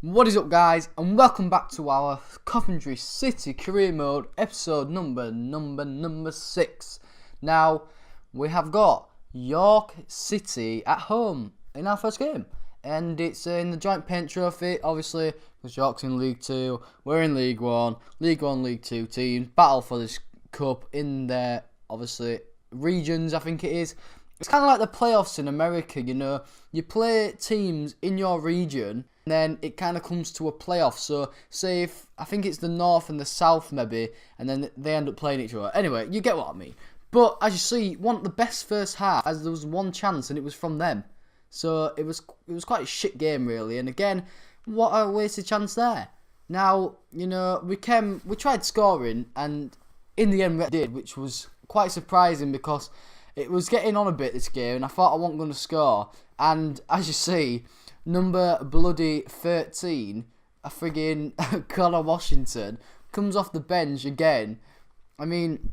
What is up, guys, and welcome back to our Coventry City career mode episode number 6. Now we have got York City at home in our first game, and it's in the joint paint trophy, obviously, because York's in League 2, we're in League 1, League 2 teams battle for this cup in their, obviously, regions, I think it is. It's kind of like the playoffs in America, you know. You play teams in your region, and then it kind of comes to a playoff. So, say if, I think it's the North and the South maybe, and then they end up playing each other. Anyway, you get what I mean. But, as you see, the best first half, as there was one chance, and it was from them. So, it was quite a shit game, really. And again, what a wasted chance there. Now, you know, we tried scoring, and in the end we did, which was quite surprising because it was getting on a bit this game, and I thought I wasn't going to score. And as you see, number bloody 13, a friggin' Connor Washington, comes off the bench again. I mean,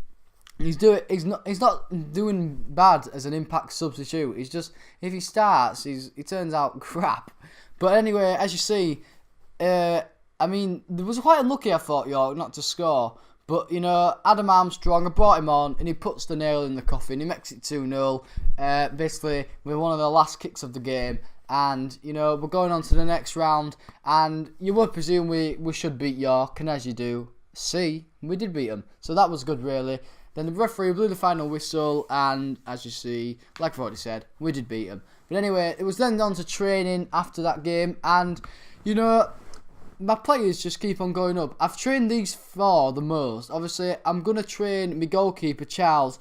he's not doing bad as an impact substitute. He's just, if he starts, he turns out crap. But anyway, as you see, I mean, there was quite unlucky, I thought, York, not to score. But, you know, Adam Armstrong, I brought him on, and he puts the nail in the coffin. He makes it 2-0, basically, with one of the last kicks of the game. And, you know, we're going on to the next round. And you would presume we should beat York, and as you do see, we did beat them. So that was good, really. Then the referee blew the final whistle, and as you see, like I've already said, we did beat them. But anyway, it was then on to training after that game, and, you know, my players just keep on going up. I've trained these four the most. Obviously, I'm going to train my goalkeeper, Charles,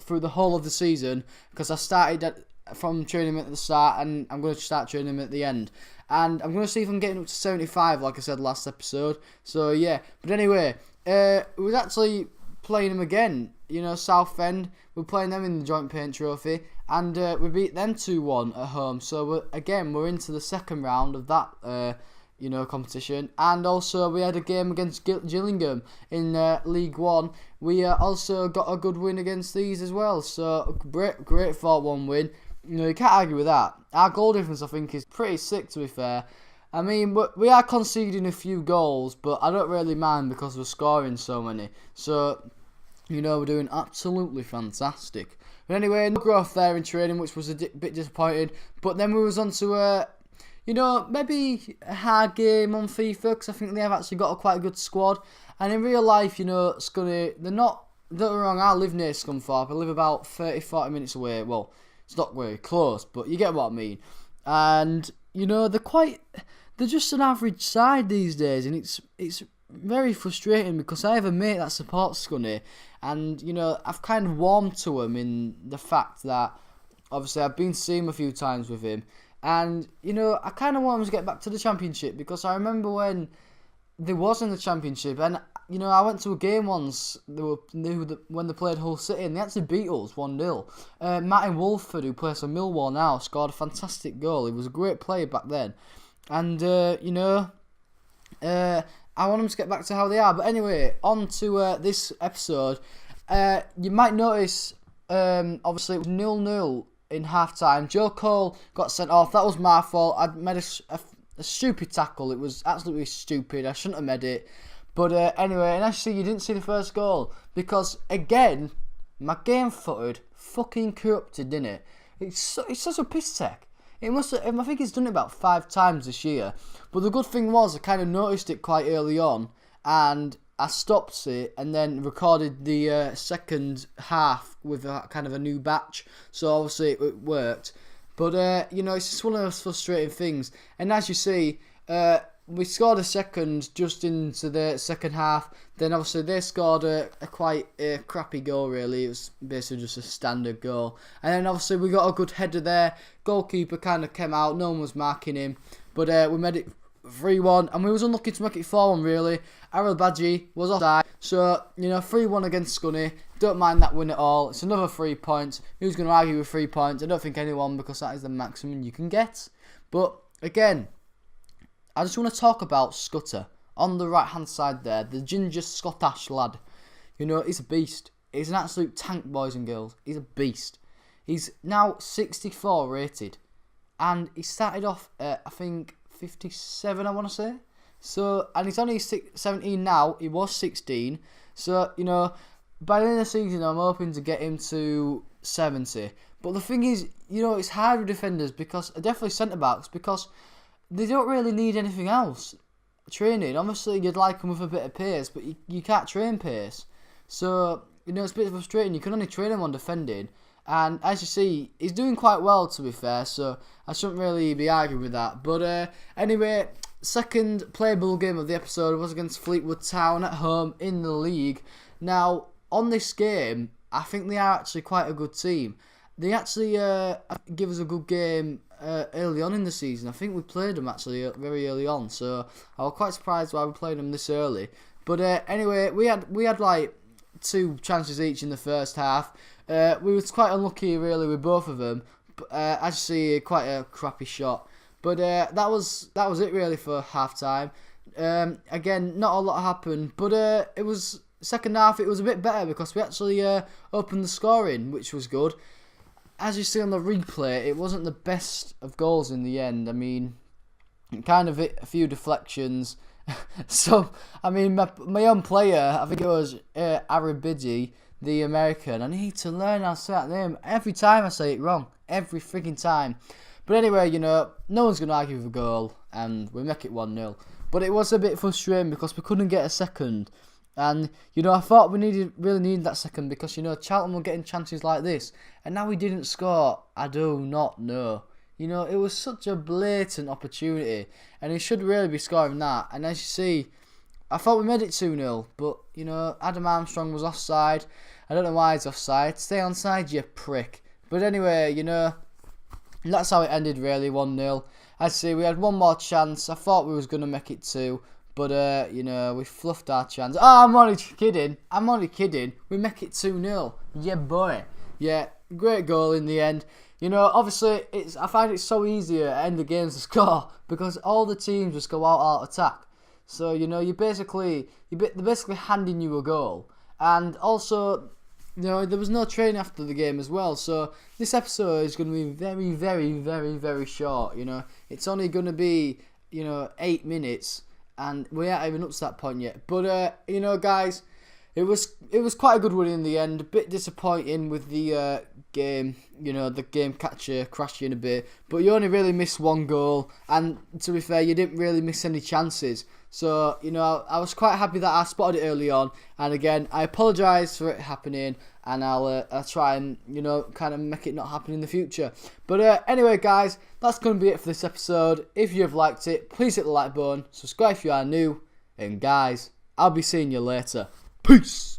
through the whole of the season, because I started from training him at the start, and I'm going to start training him at the end. And I'm going to see if I'm getting up to 75, like I said last episode. So, yeah. But anyway, we was actually playing him again. You know, Southend, we're playing them in the joint paint trophy, and we beat them 2-1 at home. So, we're into the second round of that competition. And also we had a game against Gillingham in League 1. We also got a good win against these as well. So great 4-1 win. You know, you can't argue with that. Our goal difference, I think, is pretty sick, to be fair. I mean, we are conceding a few goals, but I don't really mind because we're scoring so many. So, you know, we're doing absolutely fantastic. But anyway, no growth there in training, which was a bit disappointing. But then we was on to maybe a hard game on FIFA, because I think they have actually got quite a good squad. And in real life, you know, Scunny, don't get me wrong, I live near Scunthorpe. I live about 30-40 minutes away. Well, it's not very close, but you get what I mean. And, you know, they're just an average side these days, and it's very frustrating because I have a mate that supports Scunny, and, you know, I've kind of warmed to him in the fact that, obviously, I've been seeing him a few times with him. And, you know, I kind of want them to get back to the Championship, because I remember when they was in the Championship, and, you know, I went to a game once when they played Hull City, and they actually beat us 1-0. Martin Wolford, who plays for Millwall now, scored a fantastic goal. He was a great player back then. And, you know, I want them to get back to how they are. But anyway, on to this episode. You might notice, obviously, it was 0-0. In half-time, Joe Cole got sent off. That was my fault. I made a stupid tackle. It was absolutely stupid. I shouldn't have made it. But anyway, and actually, you didn't see the first goal. Because, again, my game-footed fucking corrupted, didn't it? It's such a piss take. I think he's done it about 5 times this year. But the good thing was, I kind of noticed it quite early on. And I stopped it and then recorded the second half with kind of a new batch. So obviously it worked. But, you know, it's just one of those frustrating things. And as you see, we scored a second just into the second half. Then obviously they scored a quite crappy goal, really. It was basically just a standard goal. And then obviously we got a good header there. Goalkeeper kind of came out. No one was marking him. But we made it 3-1, and we was unlucky to make it 4-1, really. Errol Badgie was offside. So, you know, 3-1 against Scunny. Don't mind that win at all. It's another 3 points. Who's going to argue with 3 points? I don't think anyone, because that is the maximum you can get. But, again, I just want to talk about Scudder. On the right-hand side there, the ginger Scottish lad. You know, he's a beast. He's an absolute tank, boys and girls. He's a beast. He's now 64 rated. And he started off at, I think, 57, I want to say. So, and he's only 17 now. He was 16. So, you know, by the end of the season, I'm hoping to get him to 70. But the thing is, you know, it's hard with defenders because, definitely centre-backs, because they don't really need anything else. Training, obviously, you'd like them with a bit of pace, but you can't train pace. So, you know, it's a bit frustrating. You can only train him on defending. And as you see, he's doing quite well, to be fair, so I shouldn't really be arguing with that. But anyway, second playable game of the episode was against Fleetwood Town at home in the league. Now, on this game, I think they are actually quite a good team. They actually give us a good game early on in the season. I think we played them actually very early on, so I was quite surprised why we played them this early. But anyway, we had like 2 chances each in the first half. We was quite unlucky really with both of them. As you see, quite a crappy shot. But that was it really for half time. Again, not a lot happened, but it was second half. It was a bit better because we actually opened the scoring, which was good. As you see on the replay, it wasn't the best of goals in the end. I mean, kind of hit a few deflections. So, I mean, my own player, I think it was Arabidi, the American. I need to learn how to say that name. Every time I say it wrong. Every freaking time. But anyway, you know, no one's going to argue with a goal. And we make it 1-0. But it was a bit frustrating because we couldn't get a second. And, you know, I thought we really needed that second because, you know, Charlton were getting chances like this. And now we didn't score. I do not know. You know, it was such a blatant opportunity. And he should really be scoring that. And as you see, I thought we made it 2-0. But, you know, Adam Armstrong was offside. I don't know why he's offside. Stay onside, you prick. But anyway, you know, that's how it ended really, 1-0. As you see, we had one more chance. I thought we was going to make it 2. But, you know, we fluffed our chance. Oh, I'm only kidding. We make it 2-0. Yeah, boy. Yeah, great goal in the end. You know, obviously, I find it so easier at end of games to score because all the teams just go out attack. So, you know, they're basically handing you a goal. And also, you know, there was no training after the game as well. So, this episode is going to be very, very, very, very short, you know. It's only going to be, you know, 8 minutes. And we aren't even up to that point yet. But, you know, guys, it was quite a good win in the end. A bit disappointing with the game, you know, the game catcher crashing a bit. But you only really missed 1 goal. And to be fair, you didn't really miss any chances. So, you know, I was quite happy that I spotted it early on. And again, I apologise for it happening. And I'll try and, you know, kind of make it not happen in the future. But anyway, guys, that's going to be it for this episode. If you've liked it, please hit the like button. Subscribe if you are new. And guys, I'll be seeing you later. Peace!